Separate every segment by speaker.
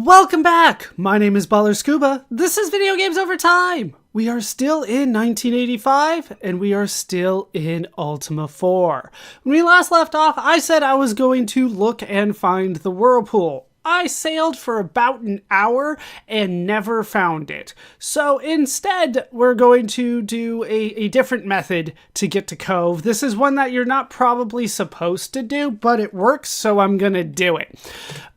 Speaker 1: Welcome back! My name is ballerscuba. This is Video Games Over Time! We are still in 1985, and we are still in Ultima IV. When we last left off, I said I was going to look and find the whirlpool. I sailed for about an hour and never found it. So instead, we're going to do a different method to get to Cove. This is one that you're not probably supposed to do, but it works, so I'm going to do it.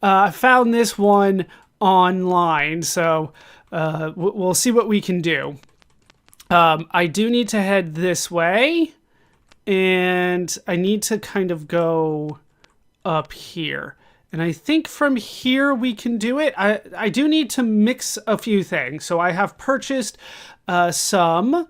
Speaker 1: I found this one online, so we'll see what we can do. I do need to head this way, and I need to kind of go up here. And I think from here we can do it. I do need to mix a few things. So I have purchased some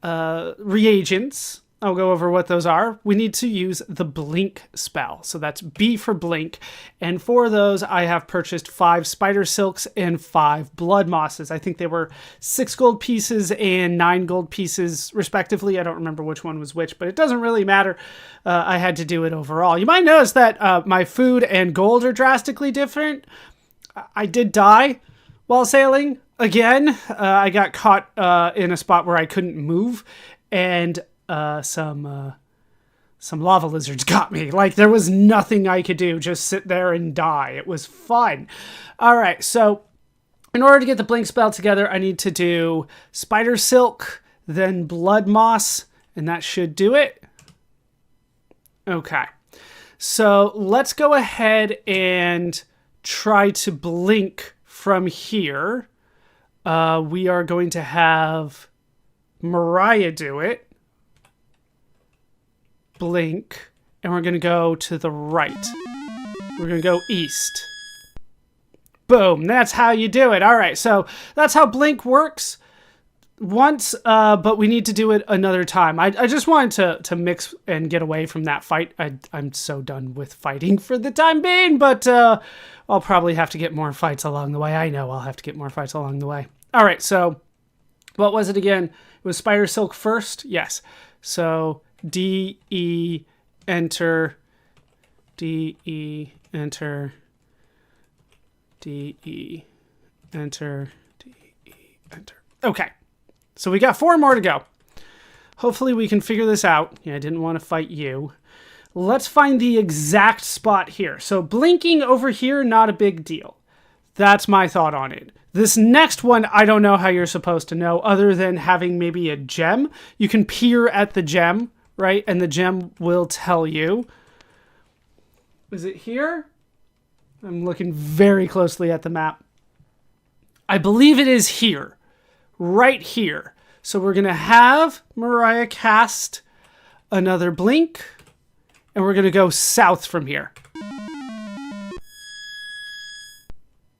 Speaker 1: reagents. I'll go over what those are. We need to use the blink spell. So that's B for blink. And for those, I have purchased 5 spider silks and 5 blood mosses. I think they were 6 gold pieces and 9 gold pieces, respectively. I don't remember which one was which, but it doesn't really matter. I had to do it overall. You might notice that my food and gold are drastically different. I did die while sailing. Again, I got caught in a spot where I couldn't move, and some lava lizards got me. Like, there was nothing I could do, just sit there and die. It was fun. All right, so in order to get the blink spell together, I need to do spider silk, then blood moss, and that should do it. Okay, so let's go ahead and try to blink from here. We are going to have Mariah do it. Blink, and we're going to go to the right. We're going to go east. Boom, that's how you do it. All right, so that's how blink works once, but we need to do it another time. I just wanted to mix and get away from that fight. I'm so done with fighting for the time being, but I'll probably have to get more fights along the way. I know I'll have to get more fights along the way. All right, so what was it again? It was spider silk first? Yes. So D, E, enter, D, E, enter, D, E, enter, D, E, enter. Okay, so we got 4 more to go. Hopefully we can figure this out. Yeah, I didn't want to fight you. Let's find the exact spot here. So blinking over here, not a big deal. That's my thought on it. This next one, I don't know how you're supposed to know, other than having maybe a gem. You can peer at the gem, right? And the gem will tell you. Is it here? I'm looking very closely at the map. I believe it is here. Right here. So we're going to have Mariah cast another blink. And we're going to go south from here.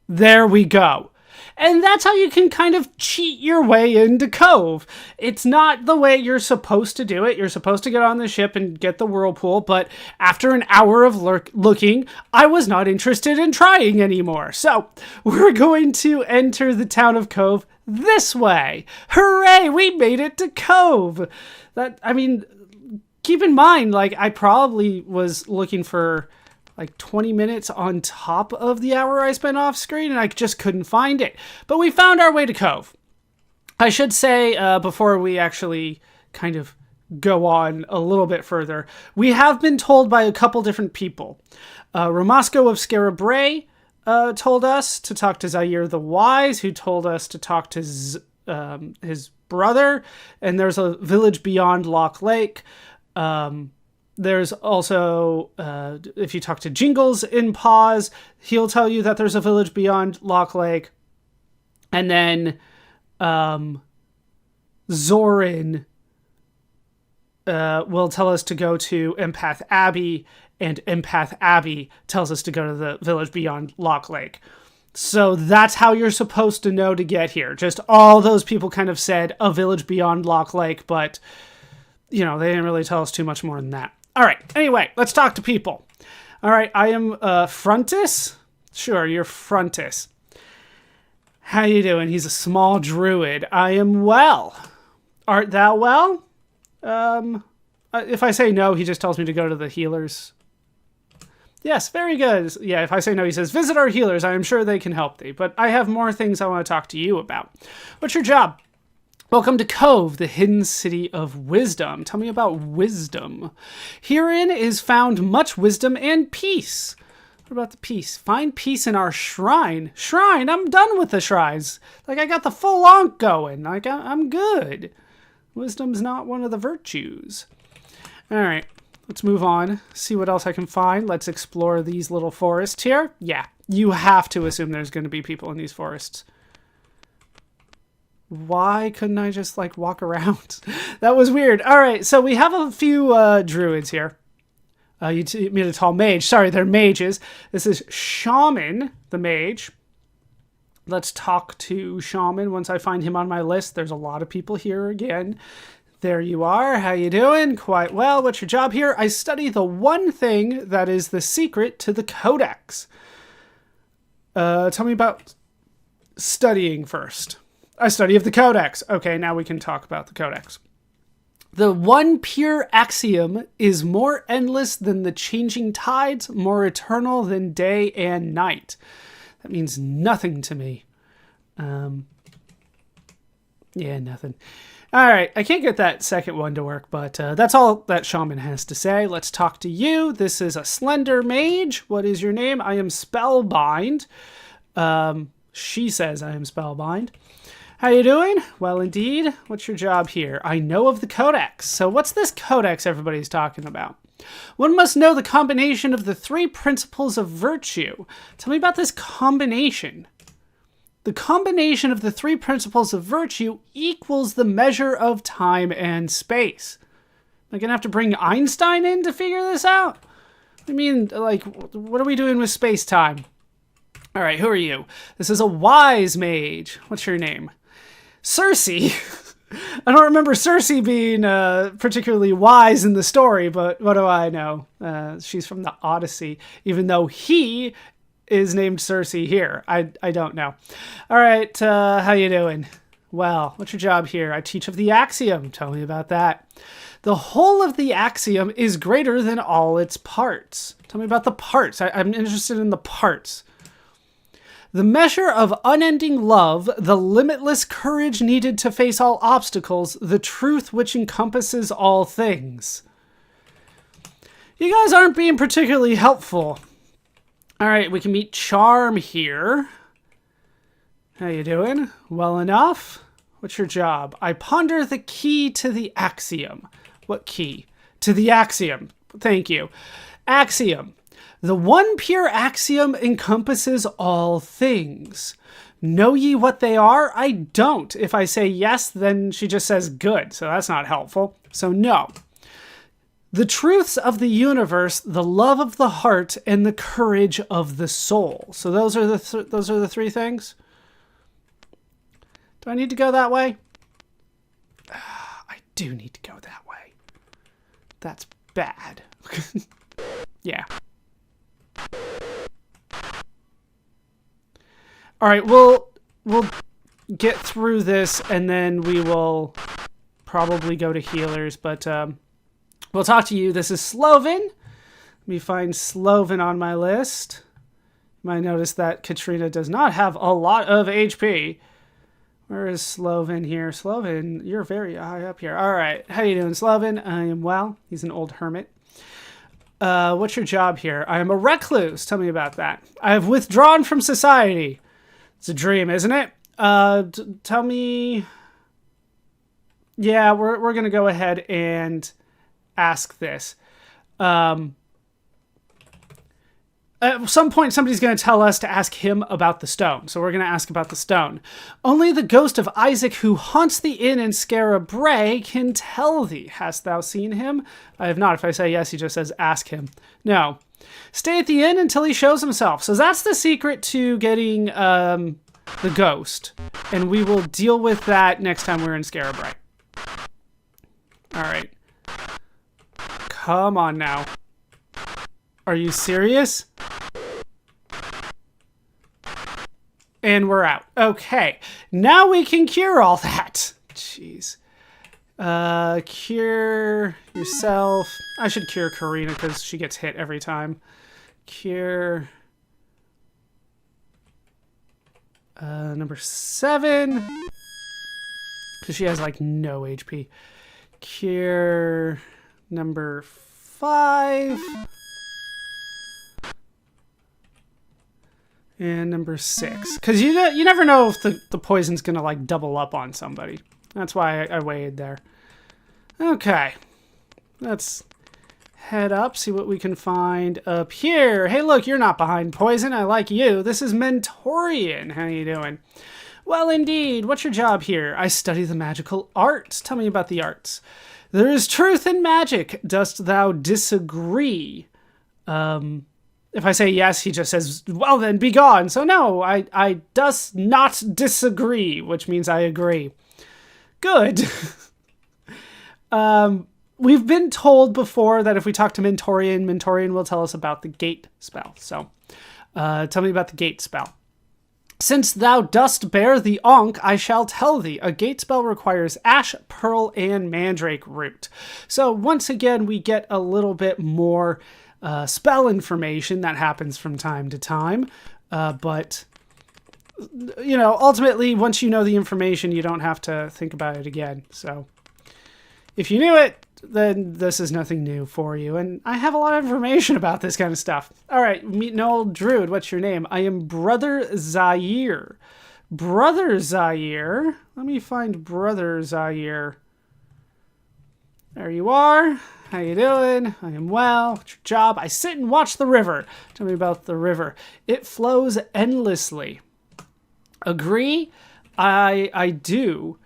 Speaker 1: There we go. And that's how you can kind of cheat your way into Cove. It's not the way you're supposed to do it. You're supposed to get on the ship and get the whirlpool, but after an hour of looking, I was not interested in trying anymore. So we're going to enter the town of Cove this way. Hooray, we made it to Cove. Keep in mind, like, I probably was looking for like 20 minutes on top of the hour I spent off screen, and I just couldn't find it. But we found our way to Cove. I should say, before we actually kind of go on a little bit further, we have been told by a couple different people. Ramasco of Scarabray told us to talk to Zaire the Wise, who told us to talk to his brother, and there's a village beyond Lock Lake. There's also, if you talk to Jingles in Pause, he'll tell you that there's a village beyond Lock Lake. And then Zorin will tell us to go to Empath Abbey, and Empath Abbey tells us to go to the village beyond Lock Lake. So that's how you're supposed to know to get here. Just all those people kind of said a village beyond Lock Lake, but they didn't really tell us too much more than that. All right, anyway, let's talk to people. All right, I am Frontis. Sure, you're Frontis. How you doing? He's a small druid. I am well. Art thou well? If I say no, he just tells me to go to the healers. Yes, very good. Yeah, if I say no, he says, visit our healers. I am sure they can help thee. But I have more things I want to talk to you about. What's your job? Welcome to Cove, the hidden city of wisdom. Tell me about wisdom. Herein is found much wisdom and peace. What about the peace? Find peace in our shrine. Shrine? I'm done with the shrines. Like, I got the full onk going. Like, I'm good. Wisdom's not one of the virtues. All right. Let's move on, see what else I can find. Let's explore these little forests here. Yeah, you have to assume there's going to be people in these forests. Why couldn't I just, like, walk around? That was weird. All right, so we have a few druids here. You mean a tall mage. Sorry, they're mages. This is Shaman, the mage. Let's talk to Shaman once I find him on my list. There's a lot of people here again. There you are. How you doing? Quite well. What's your job here? I study the one thing that is the secret to the codex. Tell me about studying first. I study of the codex. Okay, now we can talk about the codex. The one pure axiom is more endless than the changing tides, more eternal than day and night. That means nothing to me. Yeah, nothing. All right, I can't get that second one to work, but that's all that Shaman has to say. Let's talk to you. This is a slender mage. What is your name? I am Spellbind. She says I am Spellbind. How you doing? Well, indeed. What's your job here? I know of the codex. So what's this codex everybody's talking about? One must know the combination of the three principles of virtue. Tell me about this combination. The combination of the three principles of virtue equals the measure of time and space. Am I going to have to bring Einstein in to figure this out? I mean, like, what are we doing with space-time? All right, who are you? This is a wise mage. What's your name? Cersei. I don't remember Cersei being particularly wise in the story, but what do I know? She's from the Odyssey, even though he is named Cersei here. I don't know. All right, how you doing? Well, what's your job here? I teach of the axiom. Tell me about that. The whole of the axiom is greater than all its parts. Tell me about the parts. I'm interested in the parts. The measure of unending love, the limitless courage needed to face all obstacles, the truth which encompasses all things. You guys aren't being particularly helpful. All right, we can meet Charm here. How you doing? Well enough? What's your job? I ponder the key to the axiom. What key? To the axiom. Thank you. Axiom. The one pure axiom encompasses all things. Know ye what they are? I don't. If I say yes, then she just says good. So that's not helpful. So no. The truths of the universe, the love of the heart, and the courage of the soul. So those are the three things. Do I need to go that way? I do need to go that way. That's bad. Yeah. All right, we'll get through this, and then we will probably go to healers, but we'll talk to you. This is Sloven. Let me find Sloven on my list. You might notice that Katrina does not have a lot of HP. Where is Sloven here? Sloven, you're very high up here. All right, how you doing, Sloven? I am well. He's an old hermit. What's your job here? I am a recluse. Tell me about that. I have withdrawn from society. It's a dream, isn't it? Tell me... Yeah, we're going to go ahead and ask this. At some point, somebody's going to tell us to ask him about the stone. So we're going to ask about the stone. Only the ghost of Isaac who haunts the inn in Scarra Bray can tell thee. Hast thou seen him? I have not. If I say yes, he just says ask him. No. Stay at the inn until he shows himself. So that's the secret to getting the ghost. And we will deal with that next time we're in Scarra Bray. All right. Come on now. Are you serious? And we're out. Okay. Now we can cure all that. Jeez. Cure yourself. I should cure Karina because she gets hit every time. Cure. Number 7. Because she has like no HP. Cure number 5. And number 6. Because you never know if the poison's going to like double up on somebody. That's why I waited there. Okay. Let's head up, see what we can find up here. Hey, look, you're not behind poison. I like you. This is Mentorian. How you doing? Well, indeed. What's your job here? I study the magical arts. Tell me about the arts. There is truth in magic. Dost thou disagree? If I say yes, he just says, well, then be gone. So no, I does not disagree, which means I agree. Good. We've been told before that if we talk to Mentorian will tell us about the gate spell. So, tell me about the gate spell. Since thou dost bear the Ankh, I shall tell thee. A gate spell requires ash, pearl, and mandrake root. So once again, we get a little bit more spell information that happens from time to time. But, you know, ultimately, once you know the information, you don't have to think about it again. So if you knew it, then this is nothing new for you. And I have a lot of information about this kind of stuff. All right, meet an old druid. What's your name? I am Brother Zaire. Brother Zaire. Let me find Brother Zaire. There you are. How you doing? I am well. What's your job? I sit and watch the river. Tell me about the river. It flows endlessly. Agree? I do.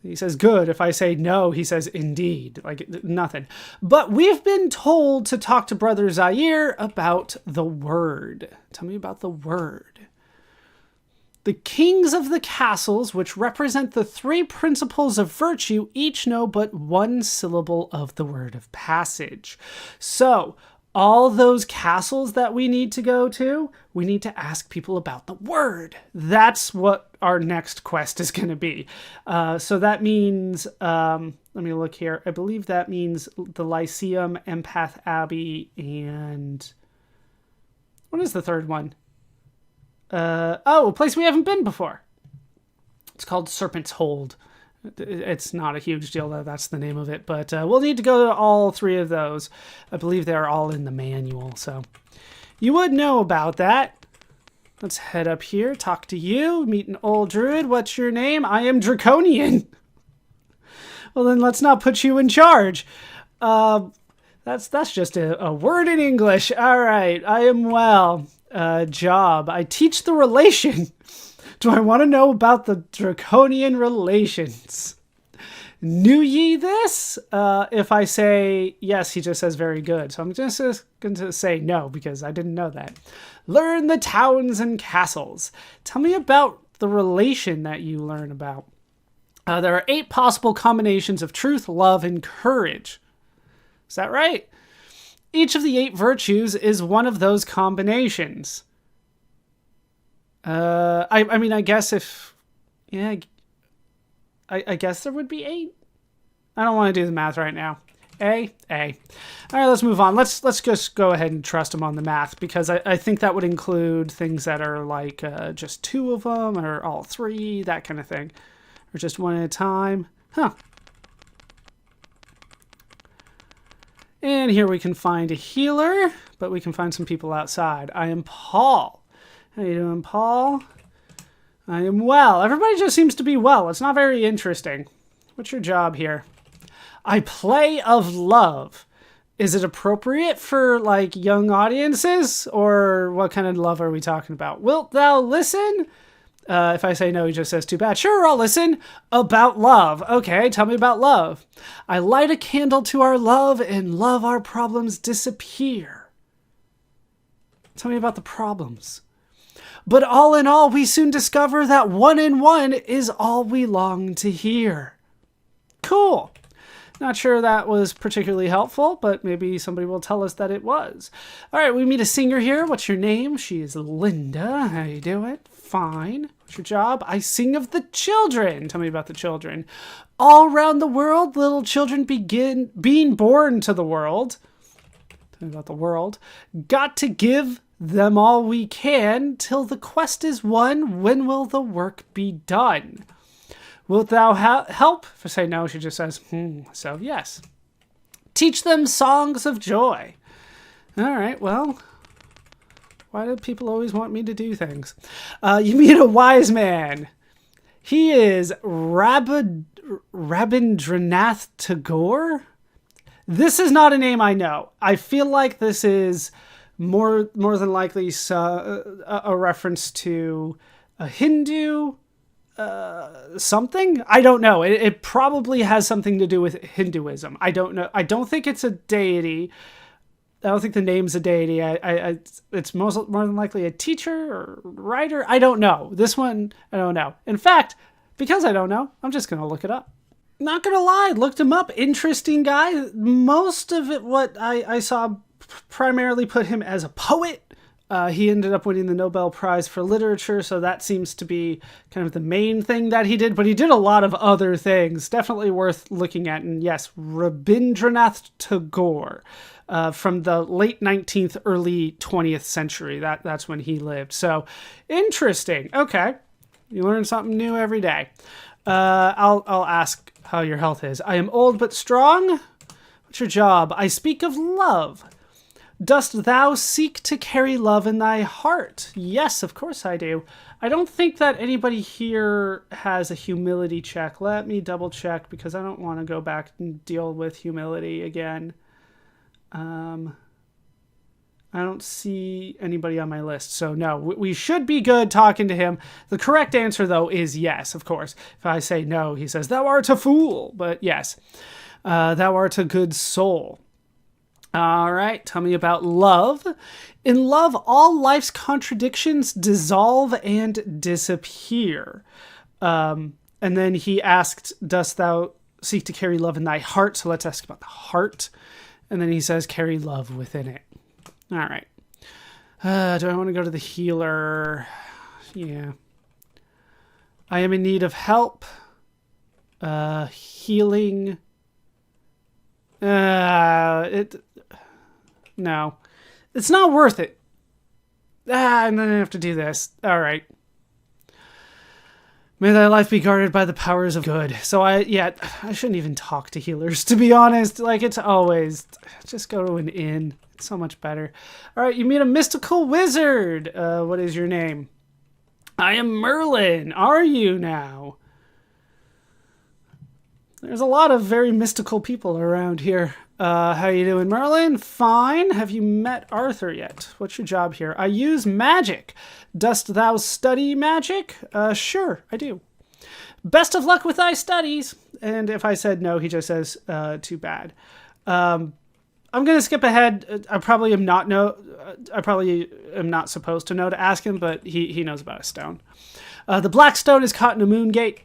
Speaker 1: He says, good. If I say no, he says, indeed. Like, nothing. But we've been told to talk to Brother Zaire about the word. Tell me about the word. The kings of the castles, which represent the 3 principles of virtue, each know but 1 syllable of the word of passage. So, all those castles that we need to go to, we need to ask people about the word. That's what our next quest is going to be. So that means, let me look here. I believe that means the Lycaeum, Empath Abbey, and what is the third one? A place we haven't been before. It's called Serpent's Hold. It's not a huge deal that that's the name of it, but we'll need to go to all 3 of those. I believe they're all in the manual, so you would know about that. Let's head up here, talk to you, meet an old druid. What's your name? I am Draconian. Well, then let's not put you in charge. That's just a word in English. All right, I am well. Job. I teach the relation. Do I want to know about the draconian relations? Knew ye this? If I say yes, he just says very good. So I'm just going to say no because I didn't know that. Learn the towns and castles. Tell me about the relation that you learn about. There are 8 possible combinations of truth, love, and courage. Is that right? Each of the 8 virtues is one of those combinations. I mean, I guess if, yeah, I guess there would be 8. I don't want to do the math right now. A. All right, let's move on. Let's just go ahead and trust him on the math because I think that would include things that are like just 2 of them or all 3, that kind of thing, or just 1 at a time. Huh. And here we can find a healer, but we can find some people outside. I am Paul. How you doing, Paul? I am well. Everybody just seems to be well. It's not very interesting. What's your job here? I play of love. Is it appropriate for, like, young audiences? Or what kind of love are we talking about? Wilt thou listen? If I say no, he just says, too bad. Sure, I'll listen. About love. Okay, tell me about love. I light a candle to our love, and love our problems disappear. Tell me about the problems. But all in all, we soon discover that 1 and 1 is all we long to hear. Cool. Not sure that was particularly helpful, but maybe somebody will tell us that it was. All right, we meet a singer here. What's your name? She is Linda. How you doing? Fine. What's your job? I sing of the children. Tell me about the children. All around the world, little children begin being born to the world. Tell me about the world. Got to give them all we can till the quest is won. When will the work be done? Wilt thou help? If I say no, she just says, so yes. Teach them songs of joy. All right, well, why do people always want me to do things? You meet a wise man. He is Rabindranath Tagore. This is not a name I know. I feel like this is more than likely a reference to a Hindu something. I don't know. It probably has something to do with Hinduism. I don't know. I don't think it's a deity. I don't think the name's a deity. It's more than likely a teacher or writer. I don't know. This one, I don't know. In fact, because I don't know, I'm just going to look it up. Not going to lie, looked him up. Interesting guy. Most of it, what I saw primarily put him as a poet. He ended up winning the Nobel Prize for Literature, so that seems to be kind of the main thing that he did. But he did a lot of other things. Definitely worth looking at. And yes, Rabindranath Tagore. From the late 19th, early 20th century. That's when he lived. So, interesting. Okay. You learn something new every day. I'll ask how your health is. I am old but strong. What's your job? I speak of love. Dost thou seek to carry love in thy heart? Yes, of course I do. I don't think that anybody here has a humility check. Let me double check because I don't want to go back and deal with humility again. I don't see anybody on my list. So no, we should be good talking to him. The correct answer though is yes, of course. If I say no, he says, thou art a fool. But yes, thou art a good soul. All right, tell me about love. In love, all life's contradictions dissolve and disappear. And then he asked, dost thou seek to carry love in thy heart? So let's ask about the heart. And then he says, carry love within it. All right. Do I want to go to the healer? Yeah. I am in need of help. Healing. No. It's not worth it. I'm going to have to do this. All right. May thy life be guarded by the powers of good. So I shouldn't even talk to healers, to be honest. Like, it's always, just go to an inn. It's so much better. All right, you meet a mystical wizard. What is your name? I am Merlin. Are you now? There's a lot of very mystical people around here. How you doing, Merlin? Fine. Have you met Arthur yet? What's your job here? I use magic. Dost thou study magic? Sure, I do. Best of luck with thy studies. And if I said no, he just says, too bad. I'm going to skip ahead. I probably am not supposed to know to ask him, but he knows about a stone. The black stone is caught in a moon gate.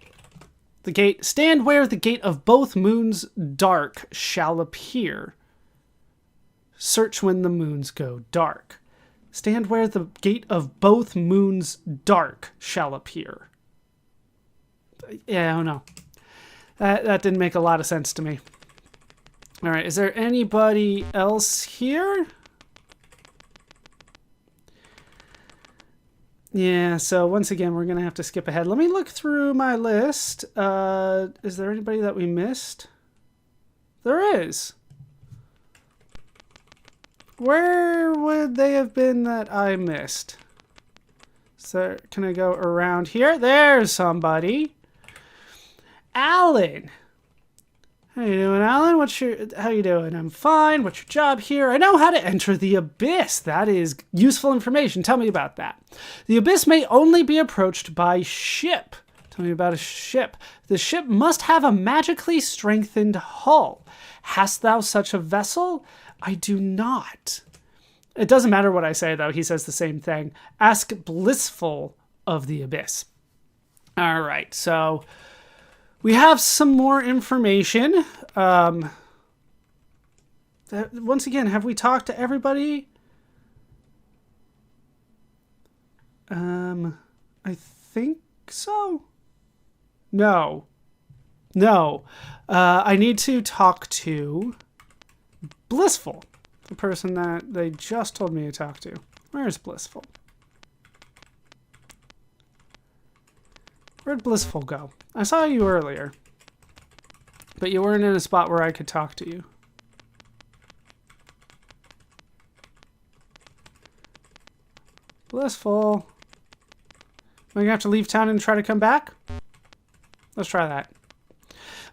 Speaker 1: The gate, stand where the gate of both moons dark shall appear. Search when the moons go dark. Stand where the gate of both moons dark shall appear. Yeah, I don't know. That didn't make a lot of sense to me. All right, is there anybody else here? Yeah, so once again, we're going to have to skip ahead. Let me look through my list. Is there anybody that we missed? There is. Where would they have been that I missed? So can I go around here? There's somebody. Alan. How you doing, Alan? How you doing? I'm fine. What's your job here? I know how to enter the abyss. That is useful information. Tell me about that. The abyss may only be approached by ship. Tell me about a ship. The ship must have a magically strengthened hull. Hast thou such a vessel? I do not. It doesn't matter what I say, though. He says the same thing. Ask Blissful of the abyss. All right, so we have some more information. Once again, have we talked to everybody? I think so. No. I need to talk to Blissful. The person that they just told me to talk to. Where's Blissful? Where'd Blissful go? I saw you earlier. But you weren't in a spot where I could talk to you. Blissful. Am I gonna have to leave town and try to come back? Let's try that.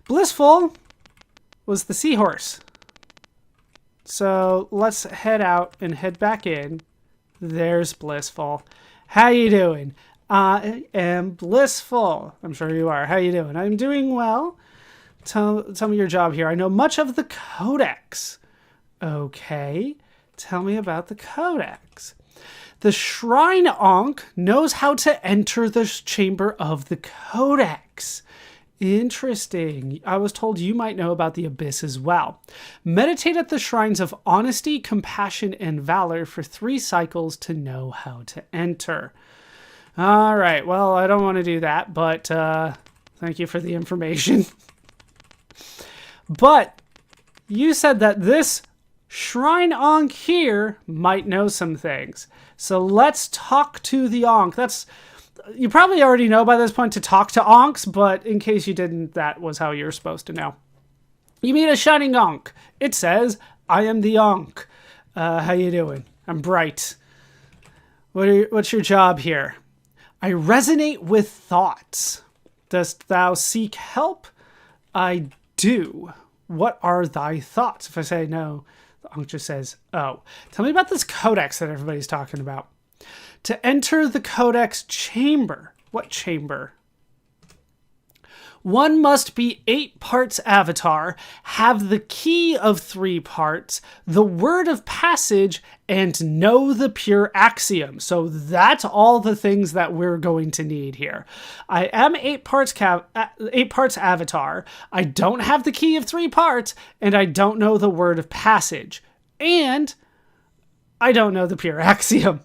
Speaker 1: Blissful was the seahorse. So let's head out and head back in. There's Blissful. How you doing? I am Blissful. I'm sure you are. How you doing? I'm doing well. Tell me your job here. I know much of the codex. Okay. Tell me about the codex. The Shrine Ankh knows how to enter the chamber of the codex. Interesting. I was told you might know about the abyss as well. Meditate at the shrines of honesty, compassion, and valor for 3 cycles to know how to enter. All right. Well, I don't want to do that, but thank you for the information. But you said that this Shrine Ankh here might know some things. So let's talk to the Ankh. You probably already know by this point to talk to Ankhs, but in case you didn't, that was how you're supposed to know. You meet a shining Ankh. It says, I am the Ankh. How you doing? I'm bright. What's your job here? I resonate with thoughts. Dost thou seek help? I do. What are thy thoughts? If I say no, the Ankh just says, oh. Tell me about this codex that everybody's talking about. To enter the codex chamber. What chamber? One must be 8 parts avatar, have the key of 3 parts, the word of passage, and know the pure axiom. So that's all the things that we're going to need here. I am 8 parts avatar, I don't have the key of 3 parts, and I don't know the word of passage. And I don't know the pure axiom.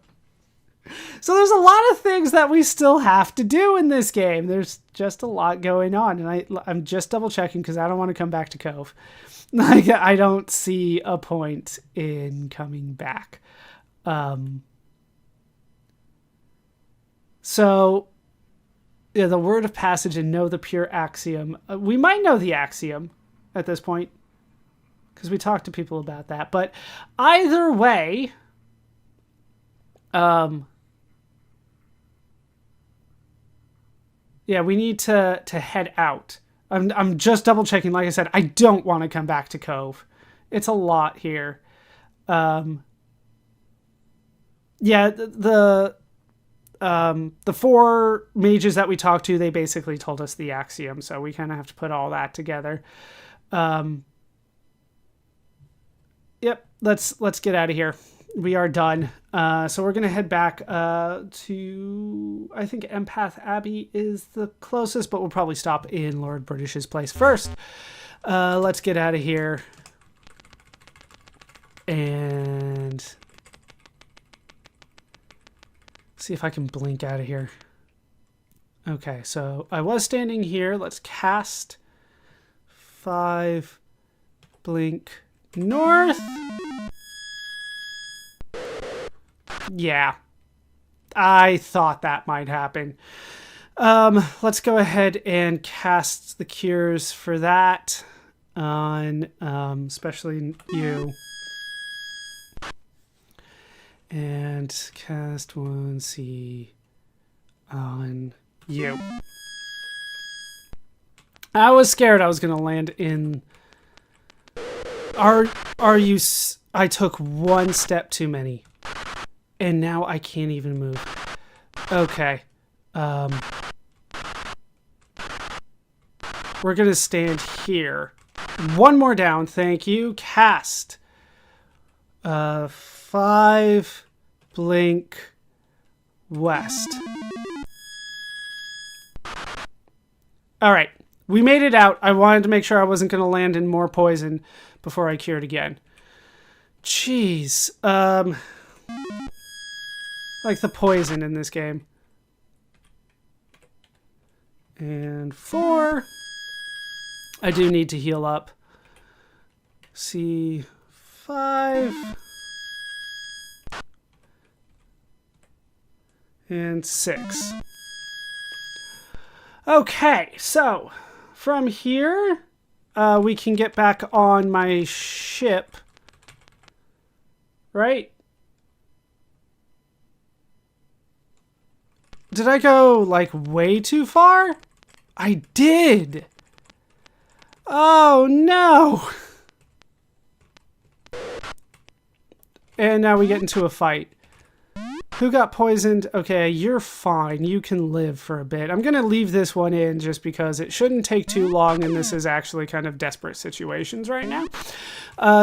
Speaker 1: So there's a lot of things that we still have to do in this game. There's just a lot going on. And I'm just double checking because I don't want to come back to Cove. Like, I don't see a point in coming back. So, yeah, the word of passage and know the pure axiom. We might know the axiom at this point because we talked to people about that. But either way, yeah, we need to head out. I'm just double checking. Like I said, I don't want to come back to Cove. It's a lot here. Yeah, the 4 mages that we talked to, they basically told us the axiom, so we kind of have to put all that together. Yep, let's get out of here. We are done. So we're going to head back to, I think Empath Abbey is the closest, but we'll probably stop in Lord British's place first. Let's get out of here. And see if I can blink out of here. Okay, so I was standing here. Let's cast 5, blink north. Yeah, I thought that might happen. Let's go ahead and cast the cures for that on, especially you. And cast 1C on you. I was scared I was going to land in... Are you... I took 1 step too many. And now I can't even move. Okay. We're going to stand here. 1 more down. Thank you. Cast. 5 blink west. All right. We made it out. I wanted to make sure I wasn't going to land in more poison before I cured again. Jeez. Like the poison in this game. And 4. I do need to heal up. C5. 5. And 6. Okay, so from here, we can get back on my ship, right? Did I go, like, way too far? I did! Oh, no! And now we get into a fight. Who got poisoned? Okay, you're fine. You can live for a bit. I'm going to leave this one in just because it shouldn't take too long, and this is actually kind of desperate situations right now.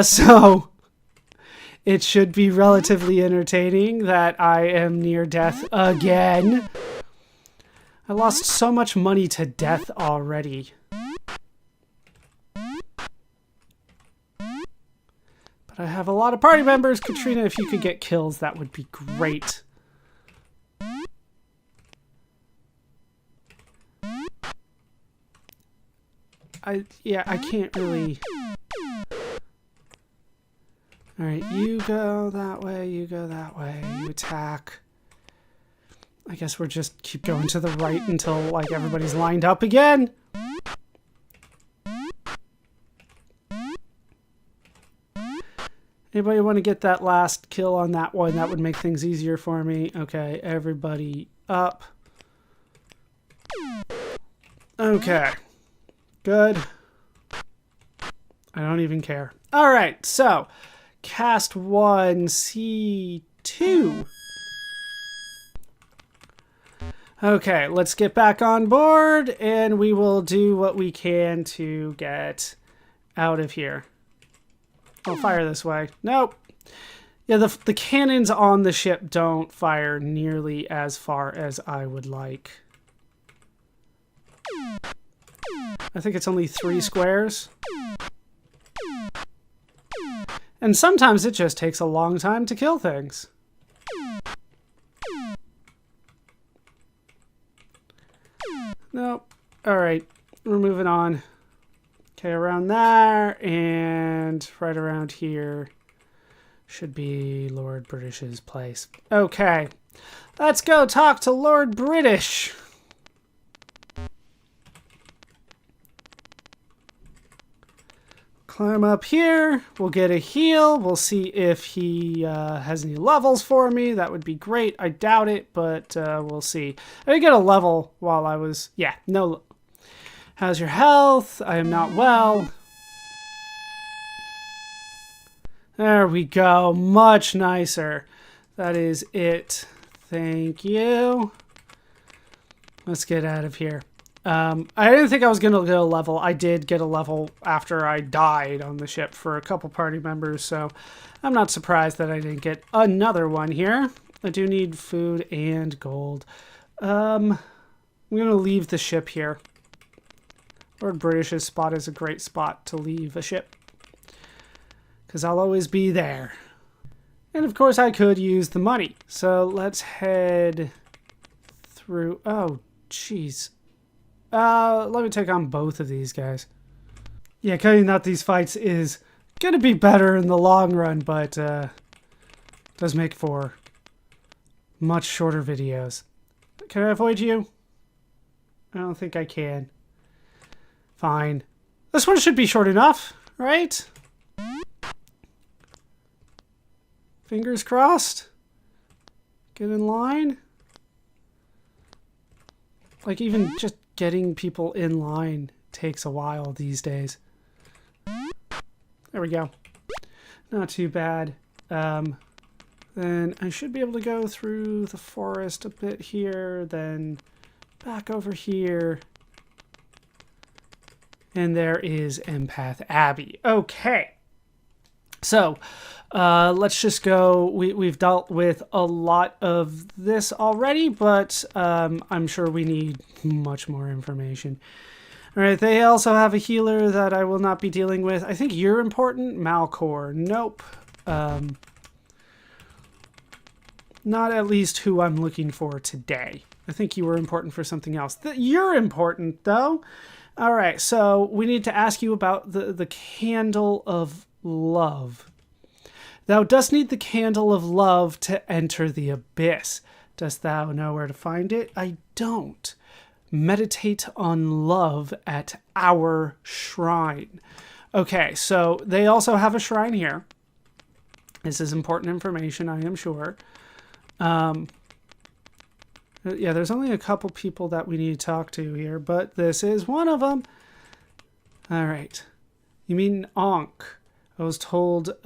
Speaker 1: So it should be relatively entertaining that I am near death again. I lost so much money to death already. I have a lot of party members. Katrina, if you could get kills, that would be great. I can't really... Alright, you go that way, you go that way, you attack. I guess we're just keep going to the right until, like, everybody's lined up again. Anybody want to get that last kill on that one? That would make things easier for me. Okay, everybody up. Okay. Good. I don't even care. Alright, so cast 1, C2. Okay, let's get back on board and we will do what we can to get out of here. I'll fire this way. Nope. Yeah, the cannons on the ship don't fire nearly as far as I would like. I think it's only 3 squares. And sometimes it just takes a long time to kill things. Nope. Alright, we're moving on. Okay, around there, and right around here should be Lord British's place. Okay, let's go talk to Lord British. Climb up here, we'll get a heal, we'll see if he has any levels for me. That would be great. I doubt it, but we'll see. I did get a level while I was, yeah, no. How's your health? I am not well. There we go. Much nicer. That is it. Thank you. Let's get out of here. I didn't think I was going to get a level. I did get a level after I died on the ship for a couple party members, so I'm not surprised that I didn't get another one here. I do need food and gold. I'm going to leave the ship here. Lord British's spot is a great spot to leave a ship, because I'll always be there. And of course I could use the money. So let's head through. Oh, jeez. Let me take on both of these guys. Yeah, cutting out these fights is going to be better in the long run, but does make for much shorter videos. Can I avoid you? I don't think I can. Fine. This one should be short enough, right? Fingers crossed. Get in line. Like, even just getting people in line takes a while these days. There we go. Not too bad. Then I should be able to go through the forest a bit here, then back over here. And there is Empath Abbey. Okay. So, let's just go. We've dealt with a lot of this already, but I'm sure we need much more information. All right, they also have a healer that I will not be dealing with. I think you're important. Malcor. Nope. Not at least who I'm looking for today. I think you were important for something else. You're important, though. All right, so we need to ask you about the Candle of Love. Thou dost need the candle of love to enter the abyss. Dost thou know where to find it? I don't. Meditate on love at our shrine. Okay, so they also have a shrine here. This is important information, I am sure. Yeah, there's only a couple people that we need to talk to here, but this is one of them. All right. You mean Ankh. I was told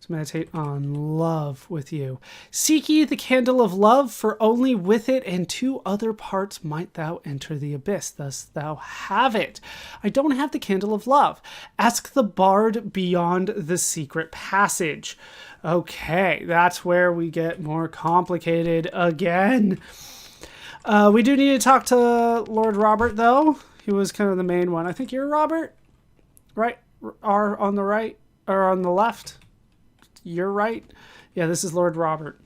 Speaker 1: to meditate on love with you. Seek ye the candle of love, for only with it and 2 other parts might thou enter the abyss. Thus thou have it. I don't have the candle of love. Ask the bard beyond the secret passage. Okay, that's where we get more complicated again. We do need to talk to Lord Robert, though. He was kind of the main one. I think you're Robert, right? R on the right, or on the left? You're right. Yeah, this is Lord Robert.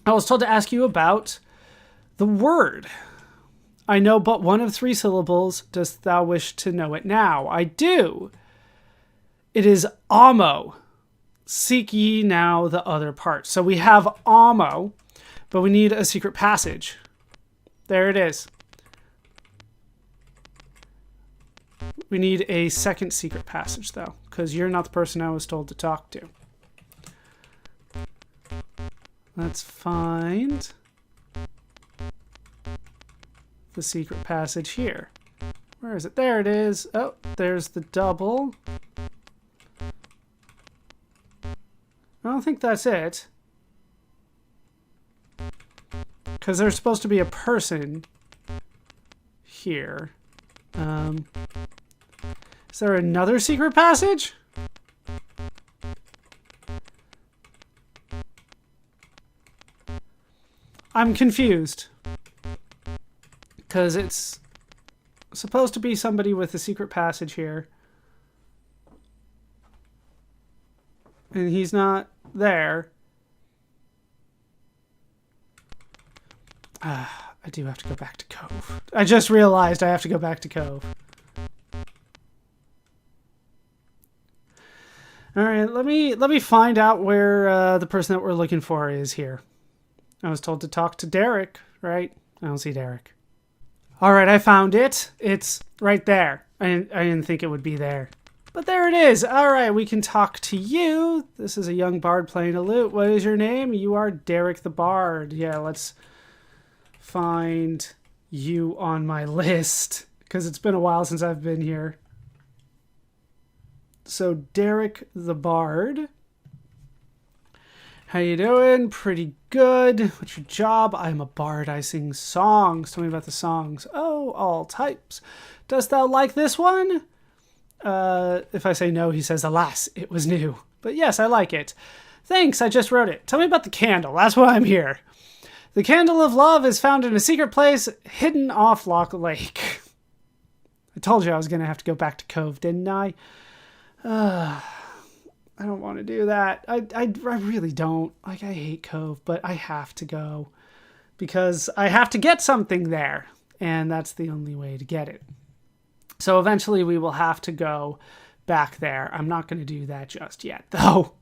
Speaker 1: I was told to ask you about the word. I know but one of 3 syllables. Dost thou wish to know it now? I do. It is Amo. Seek ye now the other part. So we have Amo, but we need a secret passage. There it is. We need a second secret passage, though, because you're not the person I was told to talk to. Let's find the secret passage here. Where is it? There it is. Oh, there's the double. I don't think that's it. Because there's supposed to be a person here. Is there another secret passage? I'm confused. Because it's supposed to be somebody with a secret passage here. And he's not there. I do have to go back to Cove. I just realized I have to go back to Cove. All right, let me find out where the person that we're looking for is here. I was told to talk to Derek, right? I don't see Derek. All right, I found it. It's right there. I didn't think it would be there. But there it is. All right, we can talk to you. This is a young bard playing a lute. What is your name? You are Derek the Bard. Yeah, let's find you on my list because it's been a while since I've been here. So Derek the Bard. How you doing? Pretty good. What's your job? I'm a bard. I sing songs. Tell me about the songs. Oh, all types. Dost thou like this one? If I say no, he says, alas, it was new. But yes, I like it. Thanks, I just wrote it. Tell me about the candle. That's why I'm here. The candle of love is found in a secret place hidden off Loch Lake. I told you I was going to have to go back to Cove, didn't I? I don't want to do that. I really don't. Like, I hate Cove, but I have to go because I have to get something there, and that's the only way to get it. So eventually we will have to go back there. I'm not going to do that just yet, though.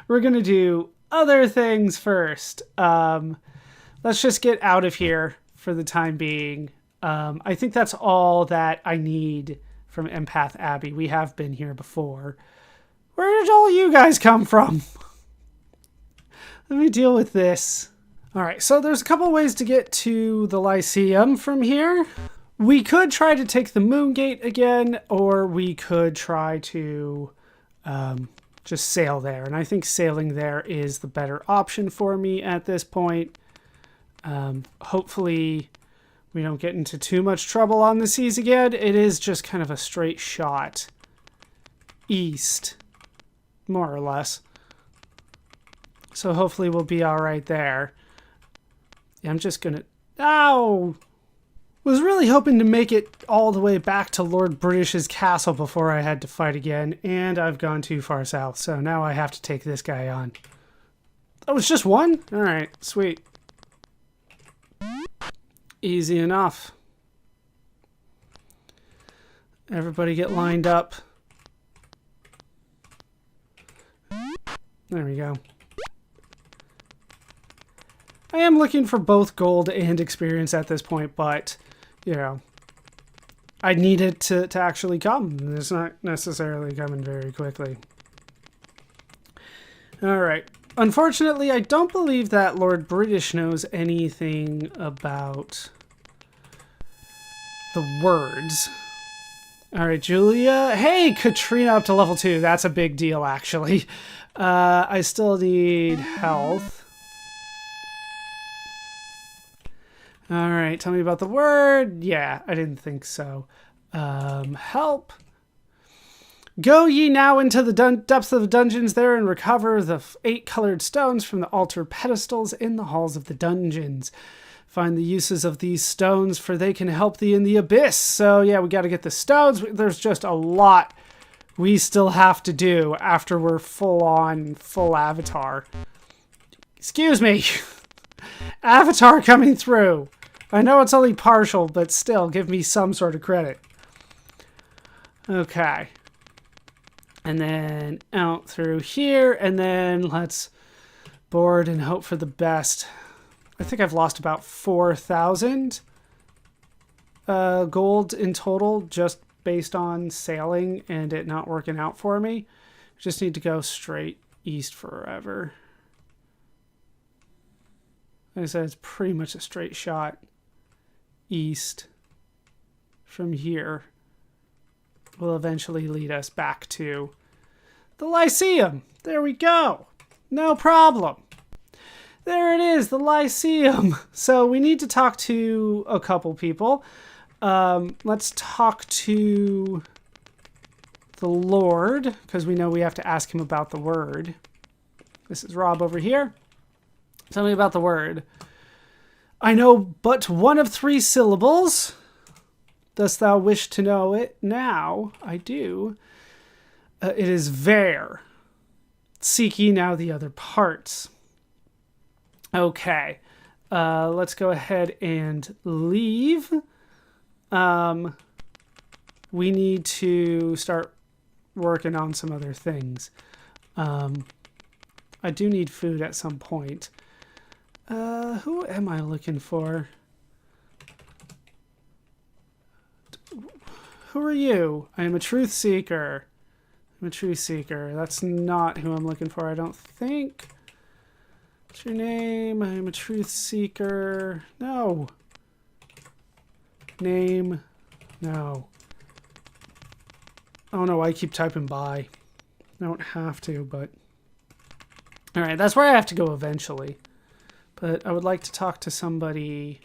Speaker 1: We're going to do other things first. Let's just get out of here for the time being. I think that's all that I need from Empath Abbey. We have been here before. Where did all you guys come from? Let me deal with this. All right, so there's a couple ways to get to the Lycaeum from here. We could try to take the Moon Gate again, or we could try to just sail there. And I think sailing there is the better option for me at this point. Hopefully we don't get into too much trouble on the seas again. It is just kind of a straight shot east, more or less. So hopefully we'll be all right there. Yeah, I'm just gonna... Ow! Was really hoping to make it all the way back to Lord British's castle before I had to fight again, and I've gone too far south, so now I have to take this guy on. Oh, it's just one? Alright, sweet. Easy enough. Everybody get lined up. There we go. I am looking for both gold and experience at this point, but, you know, I need it to actually come. It's not necessarily coming very quickly. All right. Unfortunately, I don't believe that Lord British knows anything about the words. All right, Julia. Hey, Katrina up to level 2. That's a big deal, actually. I still need health. All right, tell me about the word. Yeah, I didn't think so. Help. Go ye now into the depths of the dungeons there and recover the 8 colored stones from the altar pedestals in the halls of the dungeons. Find the uses of these stones, for they can help thee in the abyss. So yeah, we got to get the stones. There's just a lot we still have to do after we're full avatar. Excuse me. Avatar coming through. I know it's only partial, but still, give me some sort of credit. Okay. And then out through here, and then let's board and hope for the best. I think I've lost about 4,000 gold in total, just based on sailing and it not working out for me. Just need to go straight east forever. Like I said, it's pretty much a straight shot east from here. Will eventually lead us back to the Lycaeum. There we go. No problem. There it is, the Lycaeum. So we need to talk to a couple people. Let's talk to the Lord, because we know we have to ask him about the word. This is Rob over here. Tell me about the word. I know but one of 3 syllables. Dost thou wish to know it now? I do. It is ver. Seek ye now the other parts. Okay. Let's go ahead and leave. We need to start working on some other things. I do need food at some point. Who am I looking for? Who are you? I am a truth seeker. I'm a truth seeker. That's not who I'm looking for, I don't think. What's your name? I'm a truth seeker. No. Name. No. Oh no, I keep typing by. I don't have to, but... Alright, that's where I have to go eventually. But I would like to talk to somebody...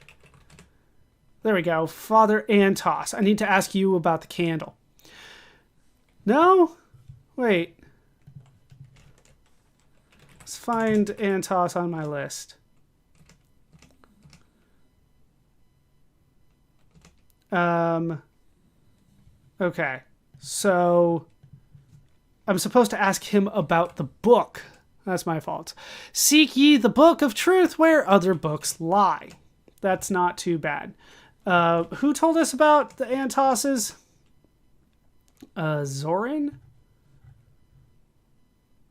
Speaker 1: There we go. Father Antos. I need to ask you about the candle. No? Wait. Let's find Antos on my list. Okay. So I'm supposed to ask him about the book. That's my fault. Seek ye the book of truth where other books lie. That's not too bad. Who told us about the Antoses? Zoran?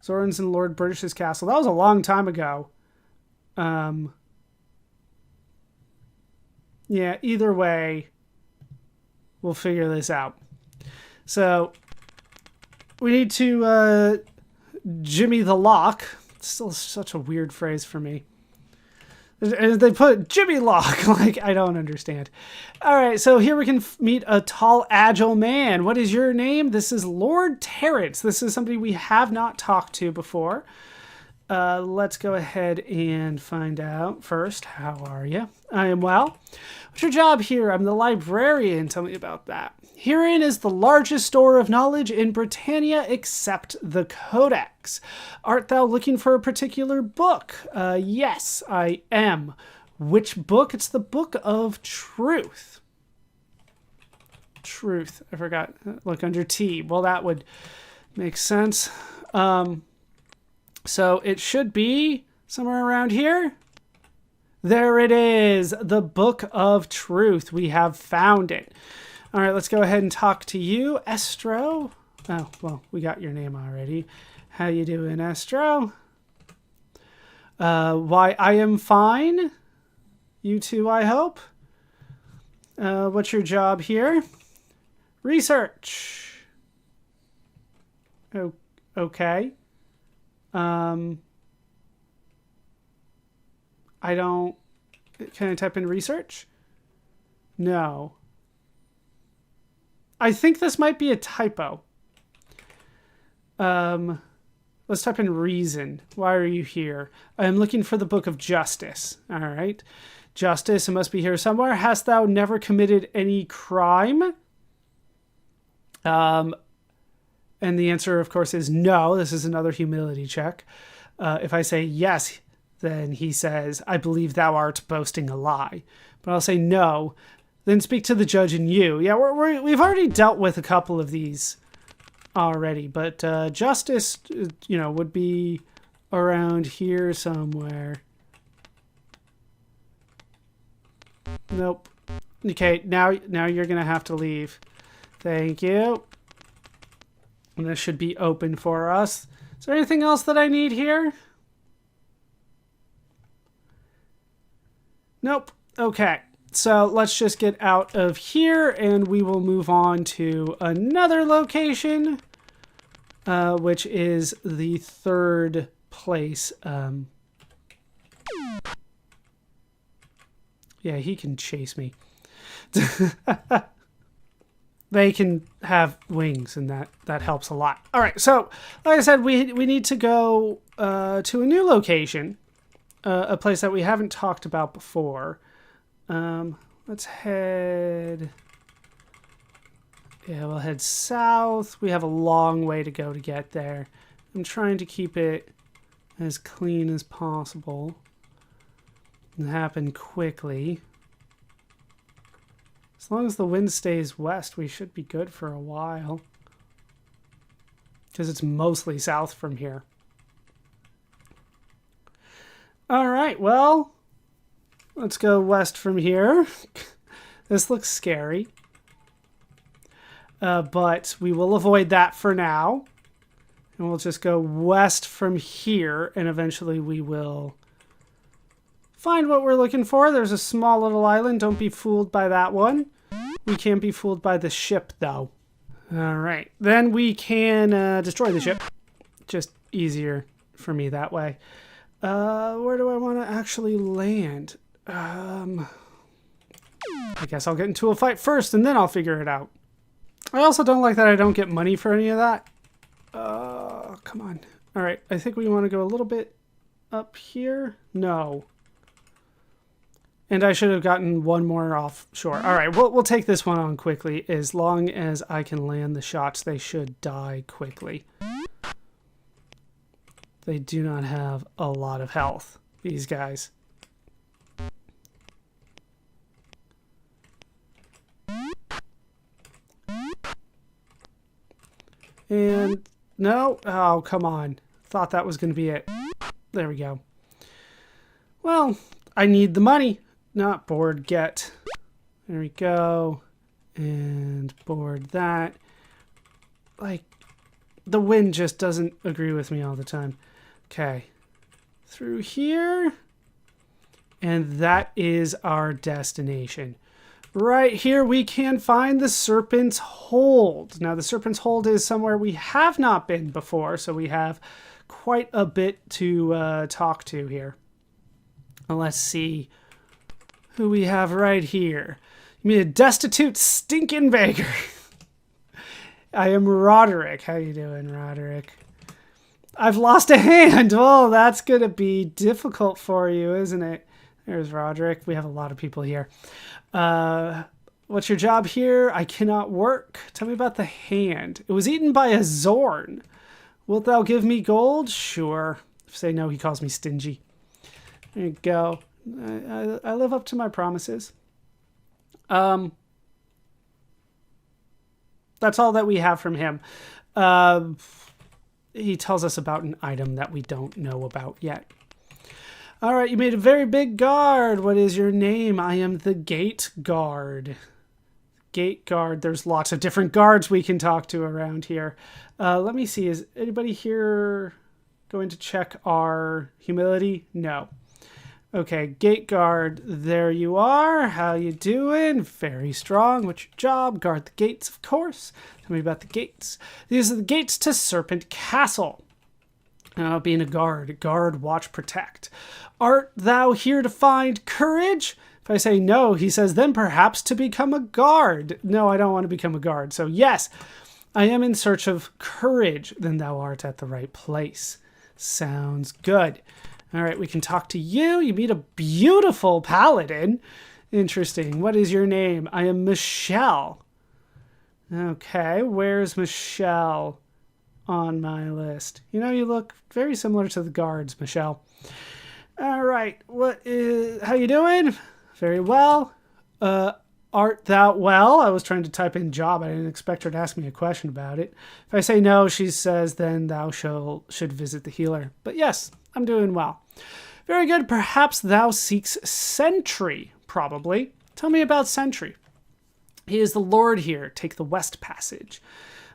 Speaker 1: Zoran's in Lord British's castle. That was a long time ago. Yeah, either way, we'll figure this out. So, we need to Jimmy the Lock. It's still such a weird phrase for me. And they put Jimmy Lock, like, I don't understand. All right, so here we can meet a tall, agile man. What is your name? This is Lord Terrence. This is somebody we have not talked to before. Let's go ahead and find out first. How are you? I am well. What's your job here? I'm the librarian. Tell me about that. Herein is the largest store of knowledge in Britannia except the codex. Art thou looking for a particular book? Yes, I am. Which book? It's the Book of Truth. Truth. I forgot. Look under T. Well, that would make sense. So it should be somewhere around here. There it is. The Book of Truth. We have found it. All right, let's go ahead and talk to you, Estro. Oh, well, we got your name already. How you doing, Estro? Why, I am fine. You too, I hope. What's your job here? Research. Oh, okay. I don't... Can I type in research? No. I think this might be a typo. Let's type in reason. Why are you here? I'm looking for the Book of Justice. All right. Justice, it must be here somewhere. Hast thou never committed any crime? And the answer, of course, is no. This is another humility check. If I say yes, then he says, I believe thou art boasting a lie. But I'll say no. Then speak to the judge and you. Yeah, we've already dealt with a couple of these already. But justice, would be around here somewhere. Nope. Okay, now you're going to have to leave. Thank you. And this should be open for us. Is there anything else that I need here? Nope. Okay. So let's just get out of here and we will move on to another location, which is the third place. Yeah, he can chase me. They can have wings, and that helps a lot. All right, so like I said, we need to go to a new location, a place that we haven't talked about before. Let's head... Yeah, we'll head south. We have a long way to go to get there. I'm trying to keep it as clean as possible and happen quickly. As long as the wind stays west, we should be good for a while. Because it's mostly south from here. Alright, well, let's go west from here. This looks scary. But we will avoid that for now. And we'll just go west from here, and eventually we will find what we're looking for. There's a small little island. Don't be fooled by that one. We can't be fooled by the ship, though. All right. Then we can destroy the ship. Just easier for me that way. Where do I want to actually land? I guess I'll get into a fight first, and then I'll figure it out. I also don't like that I don't get money for any of that. Come on. All right. I think we want to go a little bit up here. No. And I should have gotten one more offshore. All right, we'll take this one on quickly. As long as I can land the shots, they should die quickly. They do not have a lot of health, these guys. And no, oh, come on. Thought that was going to be it. There we go. Well, I need the money. Not board, get. There we go. And board that. Like, the wind just doesn't agree with me all the time. Okay. Through here. And that is our destination. Right here we can find the Serpent's Hold. Now, the Serpent's Hold is somewhere we have not been before, so we have quite a bit to talk to here. Let's see who we have right here. You mean a destitute stinking beggar. I am Roderick. How you doing, Roderick? I've lost a hand. Oh, that's going to be difficult for you, isn't it? There's Roderick. We have a lot of people here. What's your job here? I cannot work. Tell me about the hand. It was eaten by a Zorn. Wilt thou give me gold? Sure. If say no, he calls me stingy. There you go. I live up to my promises. That's all that we have from him. He tells us about an item that we don't know about yet. All right, you made a very big guard. What is your name? I am the gate guard. Gate guard. There's lots of different guards we can talk to around here. Let me see. Is anybody here Going to check our humility. No. Okay, gate guard, there you are. How you doing? Very strong. What's your job? Guard the gates, of course. Tell me about the gates. These are the gates to Serpent Castle. Being a guard, watch, protect. Art thou here to find courage? If I say no, he says, then perhaps to become a guard. No, I don't want to become a guard. So yes, I am in search of courage. Then thou art at the right place. Sounds good. All right, we can talk to you. You meet a beautiful paladin. Interesting. What is your name? I am Michelle. Okay, where's Michelle on my list? You know, you look very similar to the guards, Michelle. All right, how you doing? Very well. Art thou well? I was trying to type in job. I didn't expect her to ask me a question about it. If I say no, she says, then thou should visit the healer. But yes, I'm doing well. Very good. Perhaps thou seeks Sentry, probably. Tell me about Sentry. He is the lord here. Take the west passage.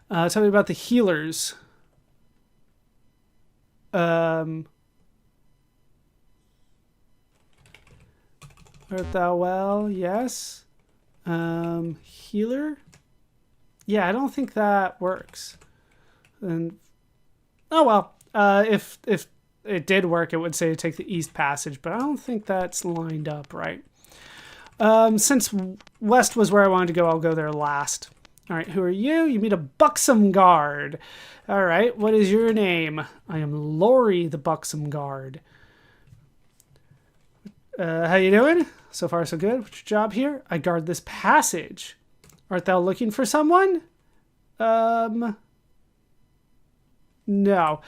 Speaker 1: Tell me about the healers. Art thou well? Yes. Healer? Yeah, I don't think that works. And oh well. If it did work, it would say to take the east passage, but I don't think that's lined up right. Since west was where I wanted to go, I'll go there last. All right, who are you? You meet a buxom guard. All right, what is your name? I am Lori, the buxom guard. How you doing? So far, so good. What's your job here? I guard this passage. Art thou looking for someone? No.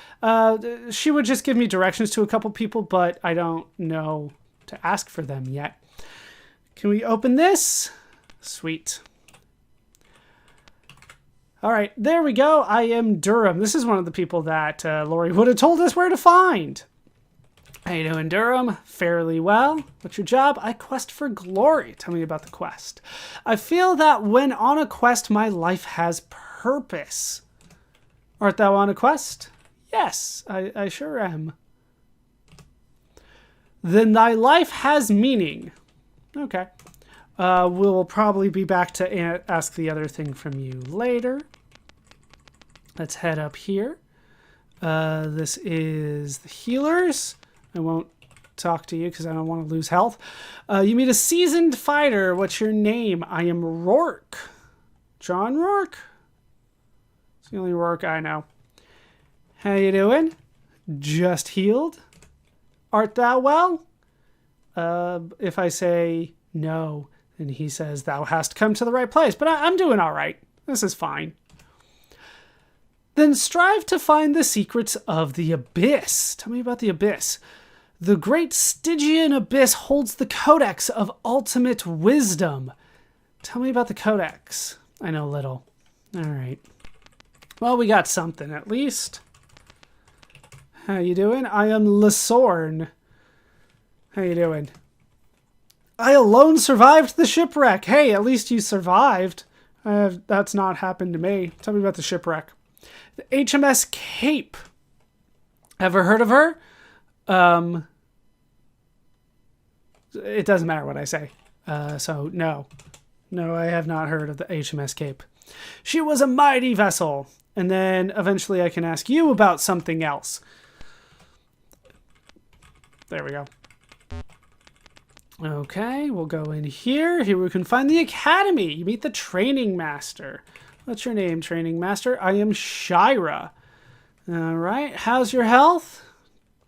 Speaker 1: She would just give me directions to a couple people, but I don't know to ask for them yet. Can we open this? Sweet. All right, there we go. I am Durham. This is one of the people that Lori would have told us where to find. How you doing, Durham? Fairly well. What's your job? I quest for glory. Tell me about the quest. I feel that when on a quest, my life has purpose. Art thou on a quest? Yes, I sure am. Then thy life has meaning. Okay. We'll probably be back to ask the other thing from you later. Let's head up here. This is the healers. I won't talk to you because I don't want to lose health. You meet a seasoned fighter. What's your name? I am Rourke. John Rourke? It's the only Rourke I know. How you doing? Just healed. Art thou well? If I say no, then he says thou hast come to the right place. But I'm doing all right. This is fine. Then strive to find the secrets of the abyss. Tell me about the abyss. The great Stygian abyss holds the codex of ultimate wisdom. Tell me about the codex. I know little. All right. Well, we got something at least. How you doing? I am Lesorn. How you doing? I alone survived the shipwreck. Hey, at least you survived. That's not happened to me. Tell me about the shipwreck. The HMS Cape. Ever heard of her? It doesn't matter what I say. So no. No, I have not heard of the HMS Cape. She was a mighty vessel. And then eventually I can ask you about something else. There we go. Okay, we'll go in here. Here we can find the academy. You meet the training master. What's your name, training master? I am Shira. All right, how's your health?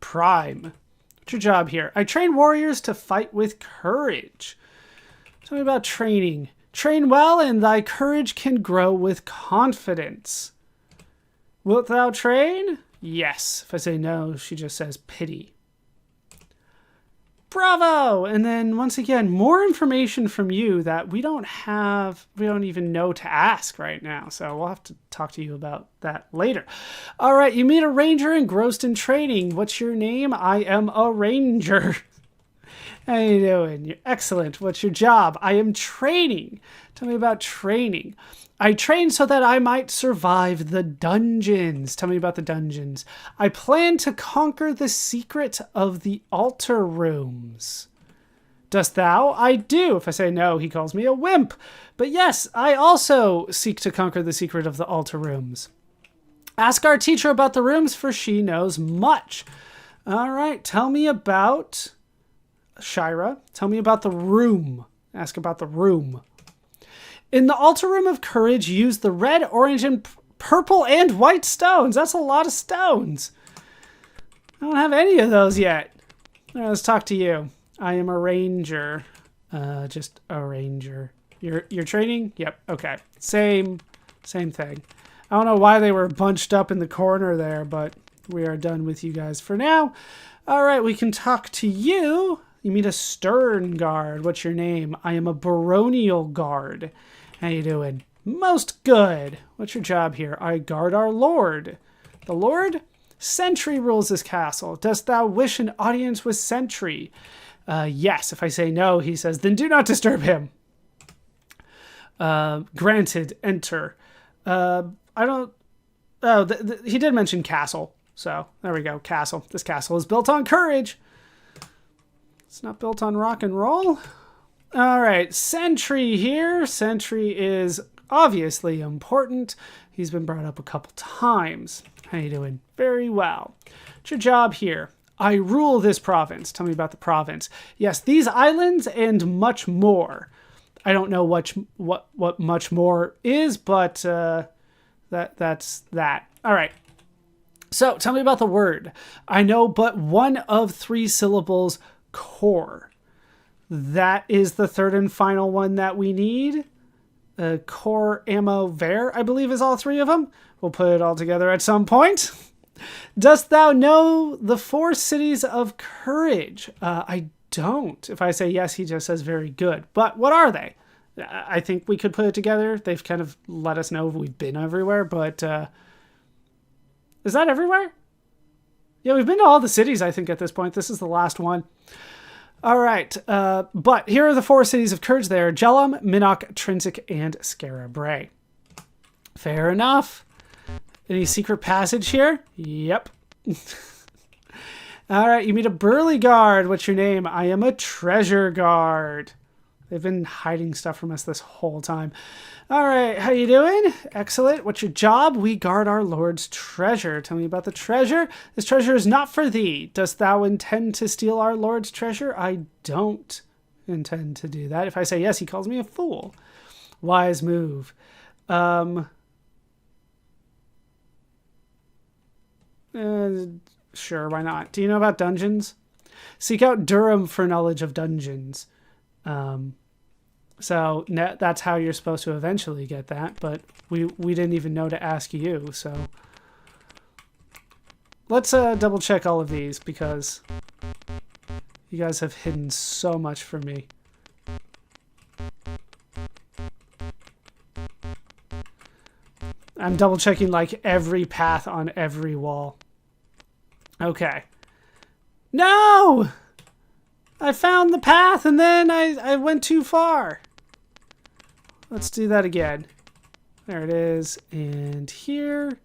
Speaker 1: Prime. What's your job here? I train warriors to fight with courage. Tell me about training. Train well, and thy courage can grow with confidence. Wilt thou train? Yes. If I say no, she just says pity. Bravo! And then once again, more information from you that we don't even know to ask right now. So we'll have to talk to you about that later. All right, you meet a ranger engrossed in training. What's your name? I am a ranger. How you doing? You're excellent. What's your job? I am training. Tell me about training. I trained so that I might survive the dungeons. Tell me about the dungeons. I plan to conquer the secret of the altar rooms. Dost thou? I do. If I say no, he calls me a wimp. But yes, I also seek to conquer the secret of the altar rooms. Ask our teacher about the rooms, for she knows much. All right, tell me about... Shira, tell me about the room. Ask about the room. In the altar room of courage, use the red, orange, and purple and white stones. That's a lot of stones. I don't have any of those yet. All right, let's talk to you. I am a ranger. Just a ranger. You're training? Yep. Okay. Same thing. I don't know why they were bunched up in the corner there, but we are done with you guys for now. All right, we can talk to you. You meet a stern guard. What's your name? I am a baronial guard. How you doing? Most good. What's your job here? I guard our lord. The lord? Sentry rules this castle. Dost thou wish an audience with Sentry? Yes. If I say no, he says, then do not disturb him. Granted, enter. I don't... Oh, he did mention castle. So, there we go. Castle. This castle is built on courage. It's not built on rock and roll. All right. Sentry here. Sentry is obviously important. He's been brought up a couple times. How you doing? Very well. What's your job here? I rule this province. Tell me about the province. Yes, these islands and much more. I don't know what much more is, but that's that. All right. So tell me about the word. I know but one of 3 syllables, core. That is the third and final one that we need. Core ammo ver, I believe, is all 3 of them. We'll put it all together at some point. Dost thou know the 4 cities of courage? I don't. If I say yes, he just says very good. But what are they? I think we could put it together. They've kind of let us know we've been everywhere, but is that everywhere? Yeah, we've been to all the cities, I think, at this point. This is the last one. All right. But here are the 4 cities of courage. They are Jellum, Minnock, Trinsic, and Scarabray. Fair enough. Any secret passage here? Yep. All right. You meet a burly guard. What's your name? I am a treasure guard. They've been hiding stuff from us this whole time. All right, how you doing? Excellent. What's your job? We guard our lord's treasure. Tell me about the treasure. This treasure is not for thee. Dost thou intend to steal our lord's treasure? I don't intend to do that. If I say yes, he calls me a fool. Wise move. Sure, why not? Do you know about dungeons? Seek out Durham for knowledge of dungeons. So that's how you're supposed to eventually get that, but we didn't even know to ask you, so let's double check all of these because you guys have hidden so much from me. I'm double checking like every path on every wall. Okay. No! I found the path and then I went too far. Let's do that again. There it is. And here.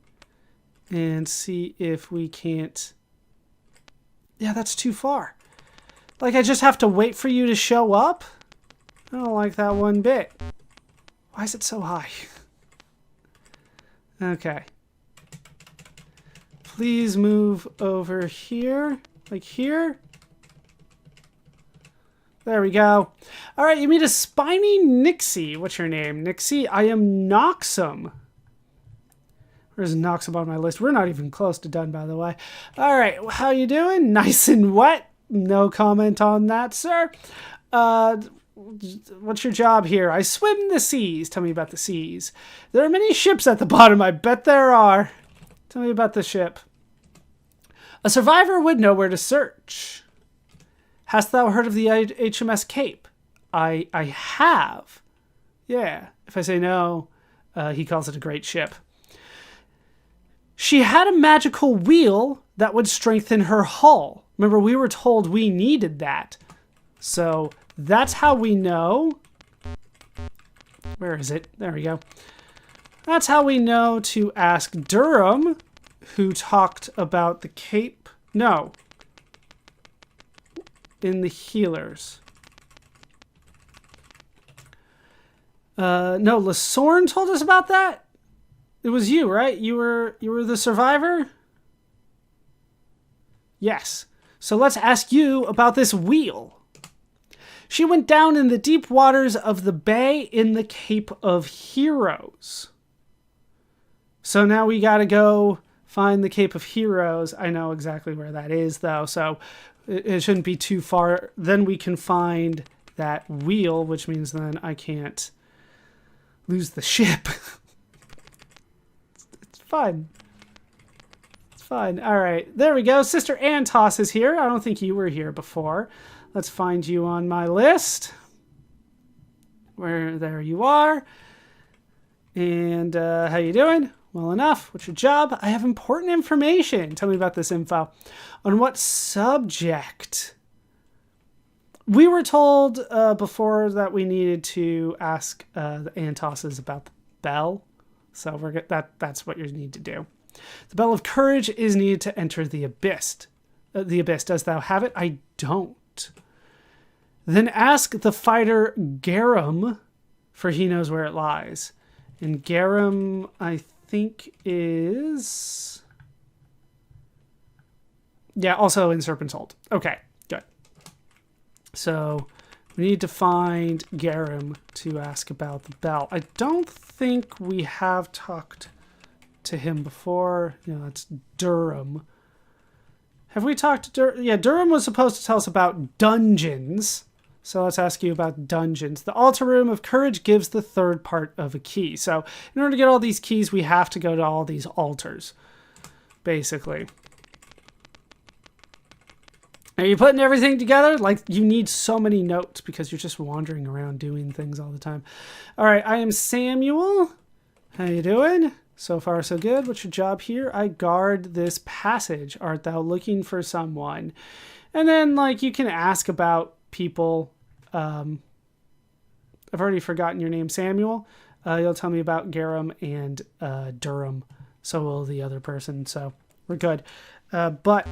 Speaker 1: And see if we can't... Yeah, that's too far. Like, I just have to wait for you to show up? I don't like that one bit. Why is it so high? Okay. Please move over here. Like here. There we go. All right, you meet a spiny Nixie. What's your name? Nixie, I am Noxum. Where's Noxum on my list? We're not even close to done, by the way. All right, how you doing? Nice and wet. No comment on that, sir. What's your job here? I swim the seas. Tell me about the seas. There are many ships at the bottom. I bet there are. Tell me about the ship. A survivor would know where to search. Hast thou heard of the HMS Cape? I have. Yeah. If I say no, he calls it a great ship. She had a magical wheel that would strengthen her hull. Remember, we were told we needed that. So that's how we know. Where is it? There we go. That's how we know to ask Durham, who talked about the cape. No. In the healers. No, Lasorn told us about that? It was you, right? You were the survivor? Yes. So let's ask you about this wheel. She went down in the deep waters of the bay in the Cape of Heroes. So now we gotta go find the Cape of Heroes. I know exactly where that is, though, so it shouldn't be too far. Then we can find that wheel, which means then I can't lose the ship. It's fun. It's fun. All right, there we go. Sister Antos is here. I don't think you were here before. Let's find you on my list. There you are. And how you doing? Well enough. What's your job? I have important information. Tell me about this info. On what subject? We were told before that we needed to ask the Antoses about the bell. So that's what you need to do. The bell of courage is needed to enter the abyss. Does thou have it? I don't. Then ask the fighter Garum, for he knows where it lies. And Garum, I think, is... yeah, also in Serpent's Hold. Okay, good. So we need to find Garum to ask about the bell. I don't think we have talked to him before. No, that's Durham. Have we talked to Durham? Yeah, Durham was supposed to tell us about dungeons. So let's ask you about dungeons. The altar room of courage gives the third part of a key. So in order to get all these keys, we have to go to all these altars, basically. Are you putting everything together? Like, you need so many notes because you're just wandering around doing things all the time. All right, I am Samuel. How you doing? So far, so good. What's your job here? I guard this passage. Art thou looking for someone? And then, like, you can ask about people. I've already forgotten your name, Samuel. You'll tell me about Garum and Durham. So will the other person. So we're good. But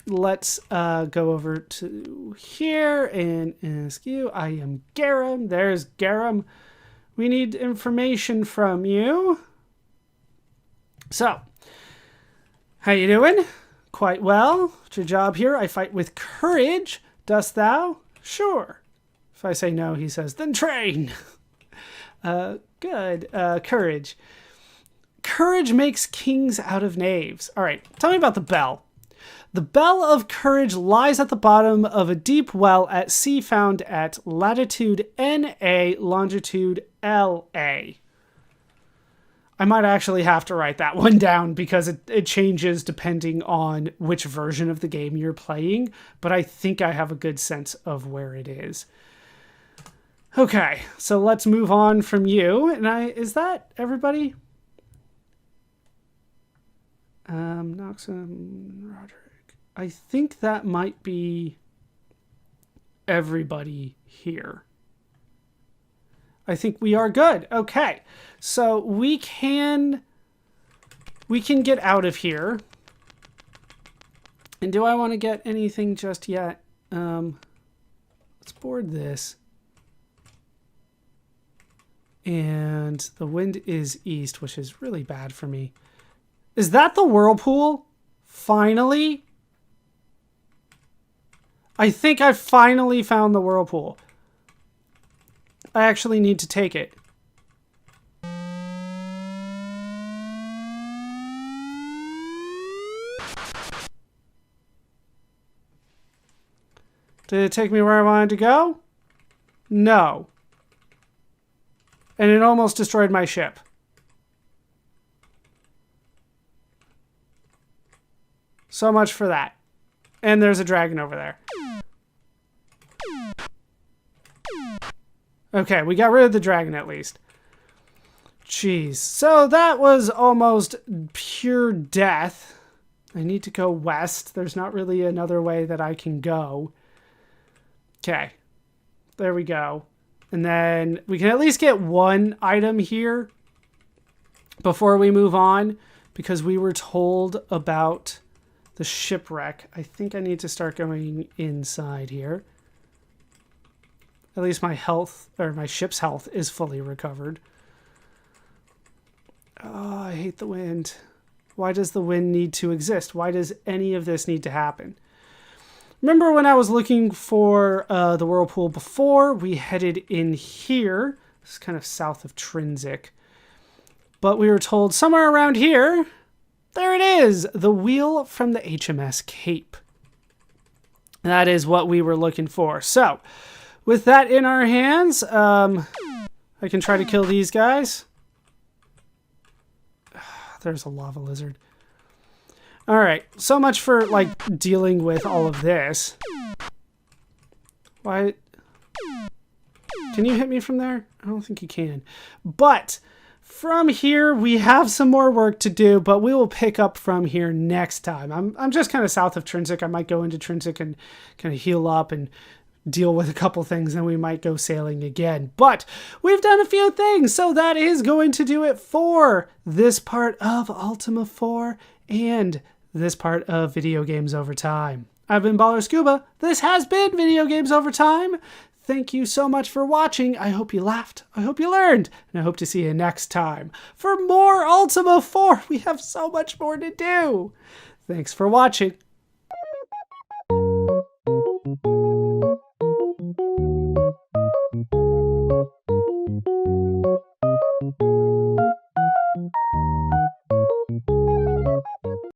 Speaker 1: let's go over to here and ask you. I am Garum. There's Garum. We need information from you. So, how you doing? Quite well. What's your job here? I fight with courage. Dost thou? Sure. If I say no, he says, then train. Good. Courage. Courage makes kings out of knaves. All right, tell me about the bell. The bell of courage lies at the bottom of a deep well at sea found at latitude NA, longitude LA. I might actually have to write that one down because it changes depending on which version of the game you're playing, but I think I have a good sense of where it is. Okay, so let's move on from you. And is that everybody? Noxon, Roderick. I think that might be everybody here. I think we are good. Okay. So we can get out of here. And do I want to get anything just yet? Let's board this. And the wind is east, which is really bad for me. Is that the whirlpool? Finally? I think I finally found the whirlpool. I actually need to take it. Did it take me where I wanted to go? No. And it almost destroyed my ship. So much for that. And there's a dragon over there. Okay, we got rid of the dragon at least. Jeez. So that was almost pure death. I need to go west. There's not really another way that I can go. Okay. There we go. And then we can at least get one item here. before we move on, because we were told about the shipwreck, I think I need to start going inside here. At least my health, or my ship's health, is fully recovered. Oh, I hate the wind. Why does the wind need to exist? Why does any of this need to happen? Remember when I was looking for the whirlpool before? We headed in here. It's kind of south of Trinsic. But we were told somewhere around here, there it is, the wheel from the HMS Cape. That is what we were looking for. So, with that in our hands, I can try to kill these guys. There's a lava lizard. All right, so much for like dealing with all of this. Why? Can you hit me from there? I don't think you can. But from here, we have some more work to do, but we will pick up from here next time. I'm just kind of south of Trinsic. I might go into Trinsic and kind of heal up and deal with a couple things, then we might go sailing again. But we've done a few things, so that is going to do it for this part of Ultima IV and this part of Video Games Over Time. I've been ballerscuba. This has been Video Games Over Time. Thank you so much for watching. I hope you laughed. I hope you learned. And I hope to see you next time for more Ultima IV. We have so much more to do. Thanks for watching.